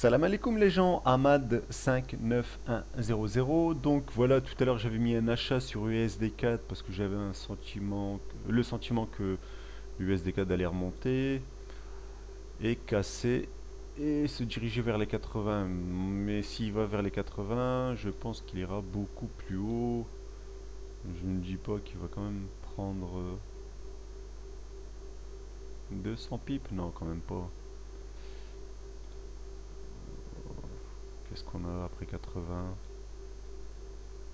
Salam alaikum les gens, Ahmad 59100. Donc voilà, tout à l'heure j'avais mis un achat sur USD4 parce que j'avais le sentiment que l'USD4 allait remonter et casser et se diriger vers les 80. Mais s'il va vers les 80, je pense qu'il ira beaucoup plus haut. Je ne dis pas qu'il va quand même prendre 200 pips, non quand même pas. Qu'est-ce qu'on a après 80?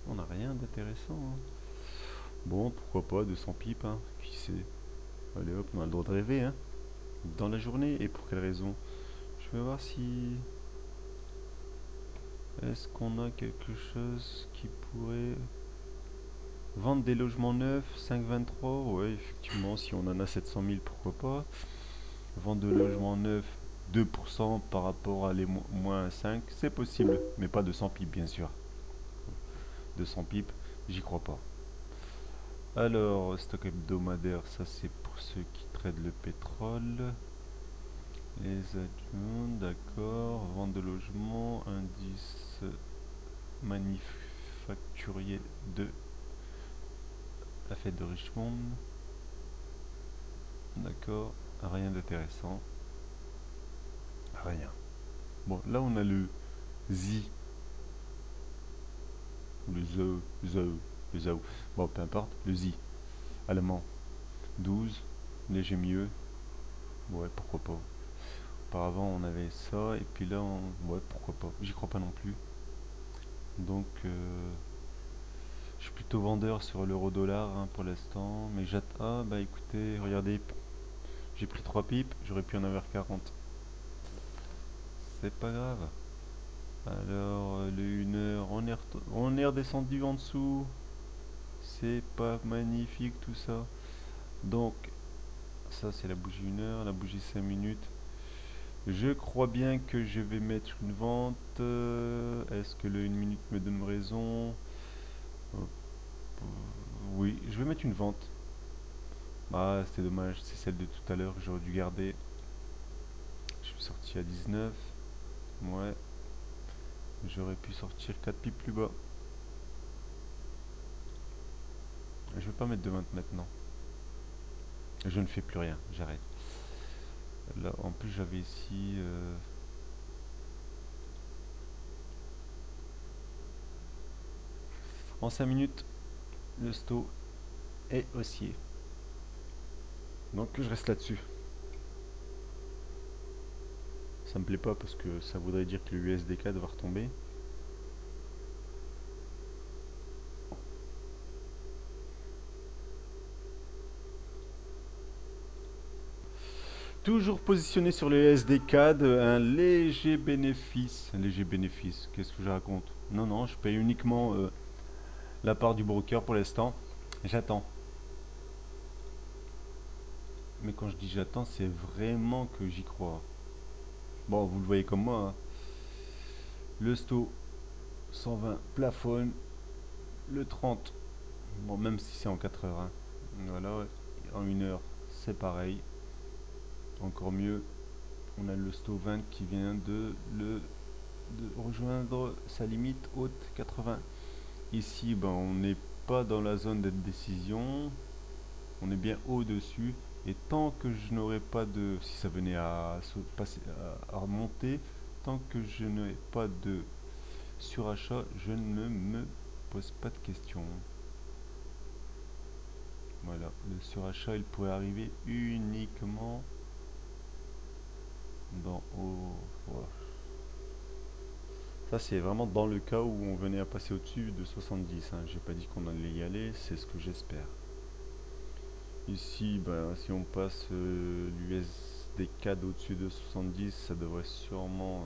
On n'a rien d'intéressant, hein. Bon, pourquoi pas 200 pipes, hein. Qui sait? Allez hop, on a le droit de rêver, hein. Dans la journée, et pour quelle raison? Je vais voir si... Est-ce qu'on a quelque chose qui pourrait... Vendre des logements neufs, 5,23. Ouais, effectivement, si on en a 700 000, pourquoi pas. Vendre de logements neufs, 2% par rapport à les moins 5, c'est possible. Mais pas 200 pipes, bien sûr. 200 pipes, j'y crois pas. Alors, stock hebdomadaire, ça c'est pour ceux qui traitent le pétrole. Les adjoints, d'accord. Vente de logement, indice manufacturier de la fête de Richmond. D'accord, rien d'intéressant. Rien. Bon, là on a le Z. Le ZAO. Bon, peu importe, le Z. Allemand. 12. Léger mieux. Ouais, pourquoi pas. Auparavant on avait ça et puis là ouais pourquoi pas, j'y crois pas non plus. Donc je suis plutôt vendeur sur l'euro dollar, hein, pour l'instant, mais j'attends. Ah bah écoutez, regardez, j'ai pris 3 pipes, j'aurais pu en avoir 40. C'est pas grave. Alors le 1 heure, on est redescendu en dessous. C'est pas magnifique tout ça. Donc ça c'est la bougie 1 heure, la bougie 5 minutes. Je crois bien que je vais mettre une vente. Est-ce que le 1 minute me donne raison? Oui, je vais mettre une vente. Ah, c'est dommage, c'est celle de tout à l'heure que j'aurais dû garder. Je suis sorti à 19. Ouais, j'aurais pu sortir 4 pipes plus bas. Je vais pas mettre de vente maintenant. Je ne fais plus rien, j'arrête. Là, en plus, j'avais ici... En 5 minutes, le sto est haussier. Donc je reste là-dessus. Ça me plaît pas parce que ça voudrait dire que le USD4 va retomber. Toujours positionné sur le USD4, un léger bénéfice. Un léger bénéfice, qu'est-ce que je raconte? Non, non, je paye uniquement la part du broker pour l'instant. J'attends. Mais quand je dis j'attends, c'est vraiment que j'y crois. Bon, vous le voyez comme moi, hein. Le sto 120 plafonne. Le 30, bon, même si c'est en 4 heures, hein. Voilà, en 1 heure, c'est pareil. Encore mieux, on a le sto 20 qui vient de rejoindre sa limite haute 80. Ici, ben, on n'est pas dans la zone de décision. On est bien au-dessus. Et tant que je n'aurai pas de... Si ça venait à remonter, tant que je n'ai pas de surachat, je ne me pose pas de questions. Voilà, le surachat, il pourrait arriver uniquement dans... voilà. Ça, c'est vraiment dans le cas où on venait à passer au-dessus de 70, hein. J'ai pas dit qu'on allait y aller, c'est ce que j'espère. Ici, ben, si on passe l'USD4 au-dessus de 70, ça devrait sûrement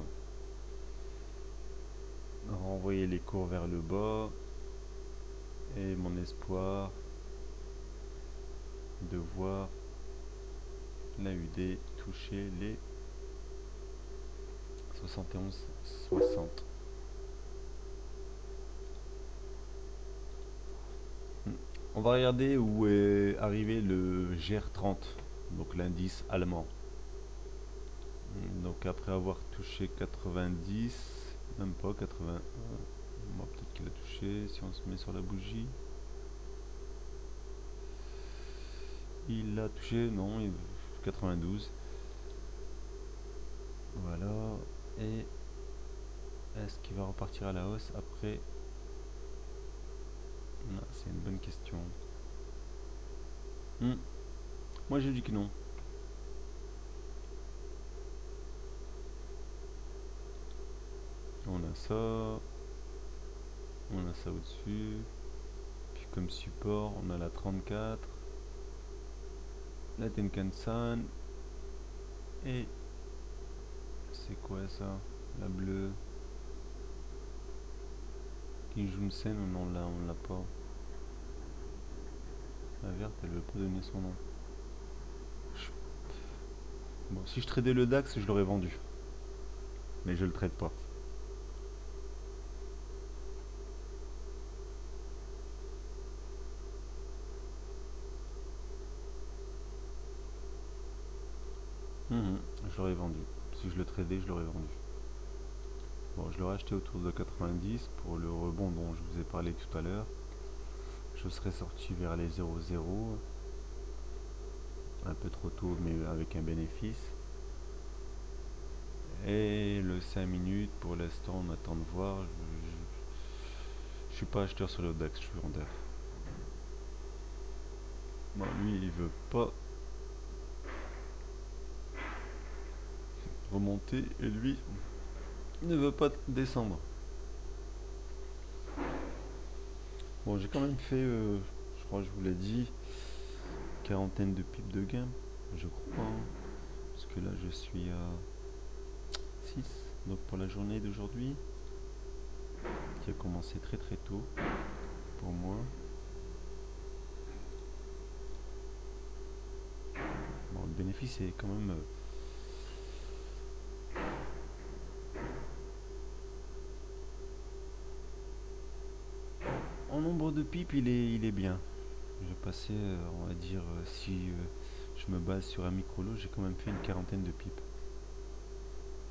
renvoyer les cours vers le bas. Et mon espoir de voir la UD toucher les 71,60. On va regarder où est arrivé le GR30, donc l'indice allemand. Donc après avoir touché 90, même pas 80, bon, peut-être qu'il a touché, si on se met sur la bougie. Il a touché, non, 92. Voilà. Et est-ce qu'il va repartir à la hausse après? Non, c'est une bonne question. Moi je dis que non. On a ça. On a ça au-dessus. Puis comme support, on a la 34. La Tenkan-san. Et c'est quoi ça? La bleue. Kijun-sen, on l'a pas. La verte, elle veut pas donner son nom. Bon, si je tradais le DAX, je l'aurais vendu. Mais je le trade pas. Je l'aurais vendu. Si je le tradais, je l'aurais vendu. Bon, je l'aurais acheté autour de 90 pour le rebond dont je vous ai parlé tout à l'heure. Je serais sorti vers les 0,0. Un peu trop tôt, mais avec un bénéfice. Et le 5 minutes, pour l'instant, on attend de voir. Je suis pas acheteur sur le DAX, je suis vendeur. Bon, lui, il veut pas remonter et lui ne veut pas descendre. Bon, j'ai quand même fait, je crois que je vous l'ai dit, quarantaine de pips de gain, je crois, hein, parce que là je suis à 6, donc pour la journée d'aujourd'hui, qui a commencé très très tôt pour moi. Bon, le bénéfice est quand même en nombre de pips, il est bien. Je vais passer, on va dire, si je me base sur un micro lot, j'ai quand même fait une quarantaine de pips.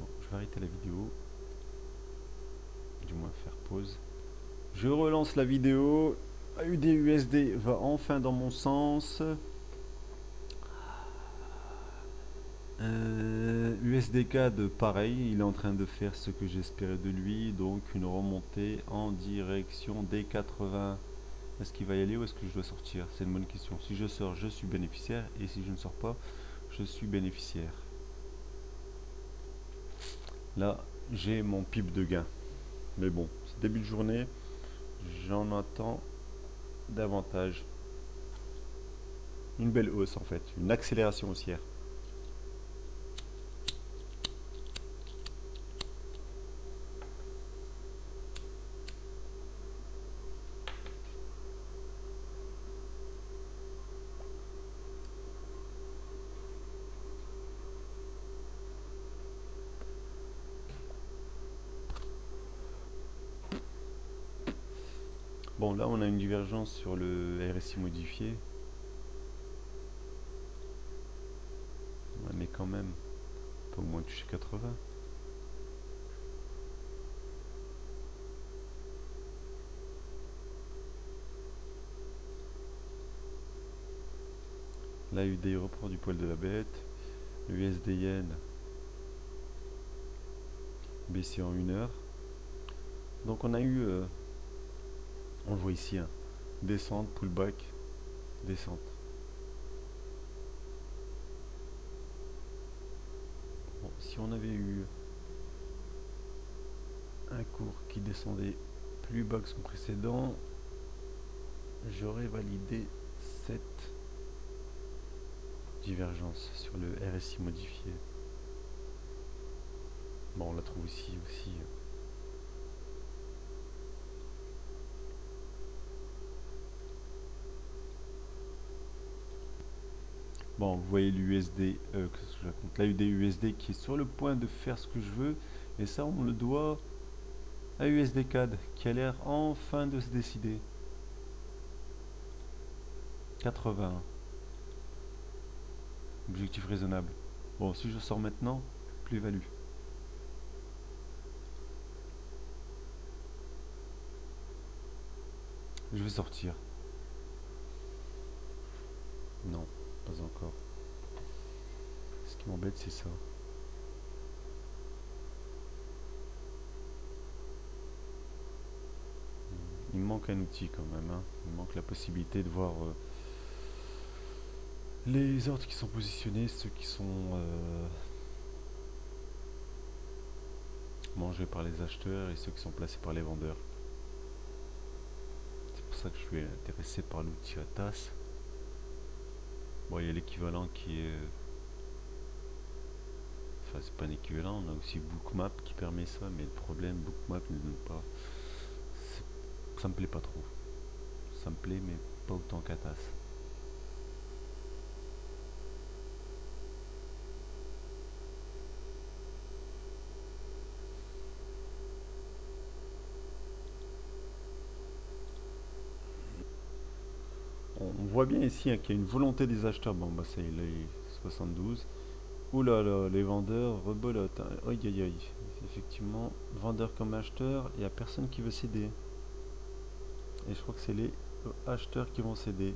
Bon, je vais arrêter la vidéo, du moins faire pause. Je relance la vidéo. AUD-USD va enfin dans mon sens. USD-CAD, pareil, il est en train de faire ce que j'espérais de lui, donc une remontée en direction des 80. Est-ce qu'il va y aller ou est-ce que je dois sortir? C'est une bonne question. Si je sors, je suis bénéficiaire, et si je ne sors pas, je suis bénéficiaire. Là, j'ai mon pipe de gain. Mais bon, c'est début de journée, j'en attends davantage. Une belle hausse en fait, une accélération haussière. Bon, là on a une divergence sur le RSI modifié. Ouais, mais quand même, on peut au moins toucher 80. L'AUD reprend du poil de la bête. Le USD Yen baissé en 1 heure. Donc on a eu, on le voit ici, hein, descente, pullback, descente. Bon, si on avait eu un cours qui descendait plus bas que son précédent, j'aurais validé cette divergence sur le RSI modifié. Bon, on la trouve ici aussi. Bon, vous voyez l'USD, l'AUD USD qui est sur le point de faire ce que je veux, et ça on le doit à USD CAD qui a l'air enfin de se décider. 80. Objectif raisonnable. Bon, si je sors maintenant, plus-value. Je vais sortir. Non, pas encore. Ce qui m'embête, c'est ça. Il me manque un outil quand même, hein. Il me manque la possibilité de voir les ordres qui sont positionnés, ceux qui sont mangés par les acheteurs et ceux qui sont placés par les vendeurs. C'est pour ça que je suis intéressé par l'outil ATAS. Bon, il y a l'équivalent qui est... Enfin, c'est pas un équivalent, on a aussi Bookmap qui permet ça, mais le problème, Bookmap ne donne pas... Ça me plaît pas trop. Ça me plaît, mais pas autant qu'ATAS. On voit bien ici hein, qu'il y a une volonté des acheteurs. Bon, bah ça, il est 72. Ouh là là, les vendeurs rebolotent. Hein. Aïe aïe aïe. Effectivement, vendeur comme acheteur, il n'y a personne qui veut céder. Et je crois que c'est les acheteurs qui vont céder.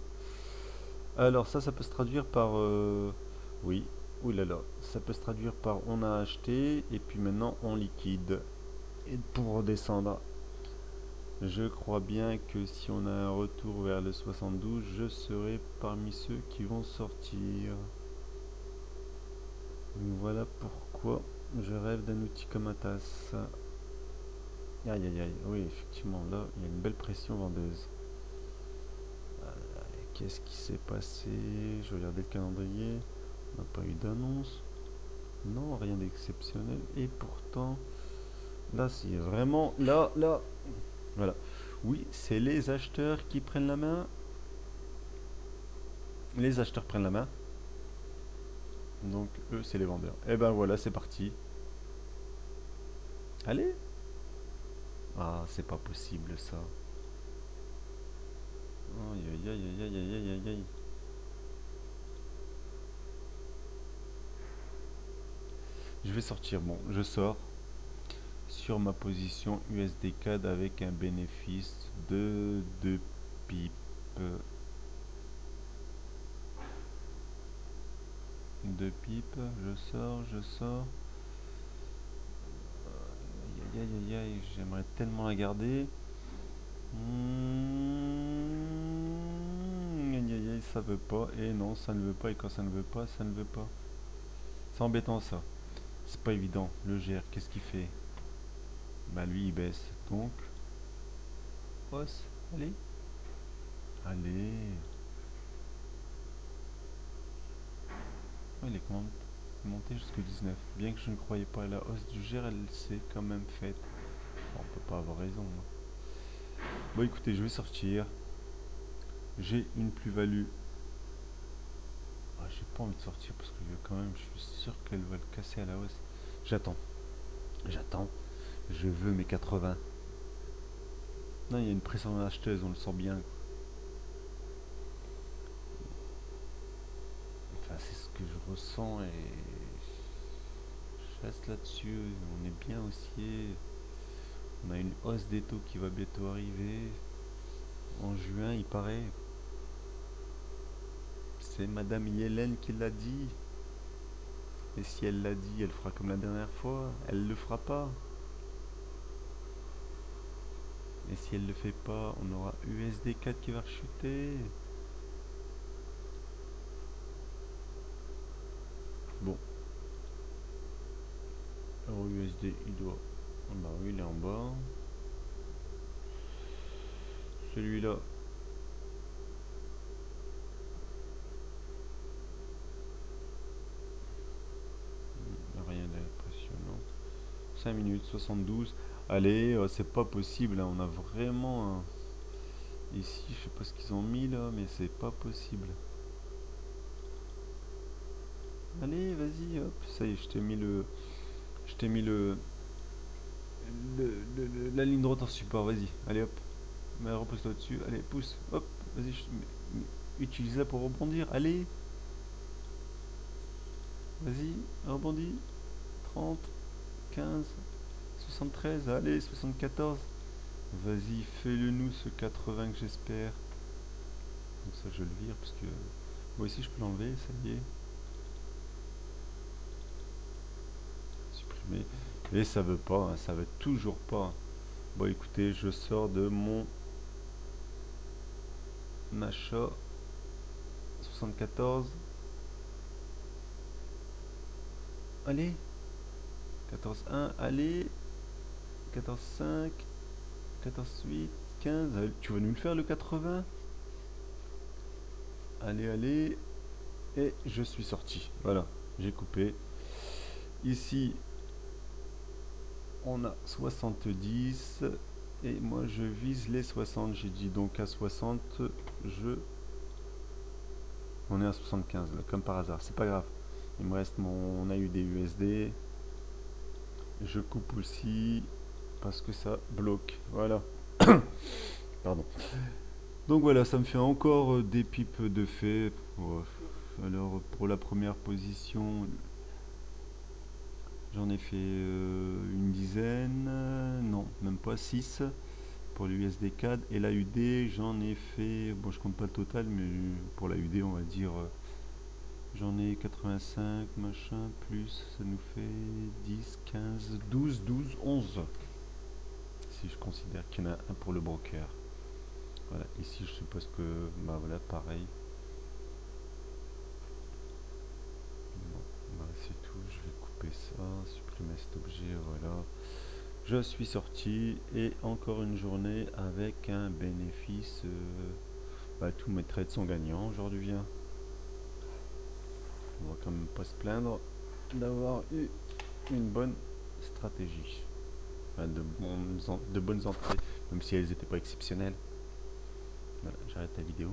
Alors ça peut se traduire par... oui, ouh là là. Ça peut se traduire par on a acheté et puis maintenant on liquide. Et pour redescendre, je crois bien que si on a un retour vers le 72, je serai parmi ceux qui vont sortir. Donc voilà pourquoi je rêve d'un outil comme ATAS. Aïe aïe aïe, oui effectivement là il y a une belle pression vendeuse. Qu'est-ce qui s'est passé? Je regardais le calendrier, on n'a pas eu d'annonce. Non, rien d'exceptionnel. Et pourtant, là c'est vraiment... Là, voilà. Oui, c'est les acheteurs qui prennent la main. Les acheteurs prennent la main. Donc eux, c'est les vendeurs. Et ben voilà, c'est parti. Allez. Ah, c'est pas possible ça. Aïe aïe aïe aïe aïe aïe aïe aïe. Je vais sortir. Bon, je sors sur ma position USD CAD avec un bénéfice de 2 pips. 2 pips. Je sors. Aïe aïe aïe aïe, j'aimerais tellement la garder. Aïe aïe aïe, ça veut pas. Et non, ça ne veut pas. Et quand ça ne veut pas, ça ne veut pas. C'est embêtant ça. C'est pas évident. Le GR, qu'est-ce qu'il fait? Bah lui, il baisse. Donc, hausse. Allez. Allez. Oh, il est quand même monté jusqu'au 19. Bien que je ne croyais pas à la hausse du GR, elle s'est quand même faite. Bon, on peut pas avoir raison. Hein. Bon, écoutez, je vais sortir. J'ai une plus-value. Ah, j'ai pas envie de sortir parce que quand même, je suis sûr qu'elle va le casser à la hausse. J'attends. J'attends. Je veux mes 80. Non, il y a une pression acheteuse, on le sent bien. Enfin, c'est ce que je ressens et je reste là-dessus. On est bien haussier. On a une hausse des taux qui va bientôt arriver. En juin, il paraît. C'est Madame Yellen qui l'a dit. Et si elle l'a dit, elle fera comme la dernière fois. Elle le fera pas. Et si elle le fait pas, on aura USD 4 qui va rechuter. Bon. Euro USD, il doit... Ah bah oui, il est en bas. Celui-là. Rien d'impressionnant. 5 minutes 72. Allez, c'est pas possible. Hein, on a vraiment... Ici, je sais pas ce qu'ils ont mis là, mais c'est pas possible. Allez, vas-y, hop. Ça y est, je t'ai mis le... Je t'ai mis la ligne droite en support, vas-y, allez hop, repose-toi dessus, allez, pousse, hop, vas-y, utilise-la pour rebondir, allez, vas-y, rebondis, 30, 15, 73, allez, 74. Vas-y, fais-le nous ce 80 que j'espère. Donc ça je le vire parce que moi ici je peux l'enlever, ça y est. Supprimer. Et ça veut pas, hein, ça veut toujours pas. Bon écoutez, je sors de mon achat 74. Allez, 14.1, allez, 14.5, 14.8, 15. Tu vas nous le faire le 80? Allez, allez. Et je suis sorti. Voilà, j'ai coupé. Ici, on a 70. Et moi, je vise les 60. J'ai dit donc à 60, on est à 75, là, comme par hasard. C'est pas grave. Il me reste mon AUD USD. Je coupe aussi parce que ça bloque. Voilà. Pardon. Donc voilà, ça me fait encore des pipes de fait. Alors pour la première position, j'en ai fait une dizaine, non, même pas 6 pour l'USD CAD. Et la UD, j'en ai fait, bon je compte pas le total, mais pour la UD on va dire, j'en ai 85, machin, plus, ça nous fait 10, 15, 12, 11. Si je considère qu'il y en a un pour le broker. Voilà, ici je suppose que, bah voilà, pareil. Bon, bah c'est tout, je vais couper ça, supprimer cet objet, voilà. Je suis sorti et encore une journée avec un bénéfice. Bah, tous mes trades sont gagnants aujourd'hui. Hein. On va quand même pas se plaindre d'avoir eu une bonne stratégie. Enfin, de bonnes entrées, même si elles n'étaient pas exceptionnelles. Voilà, j'arrête la vidéo.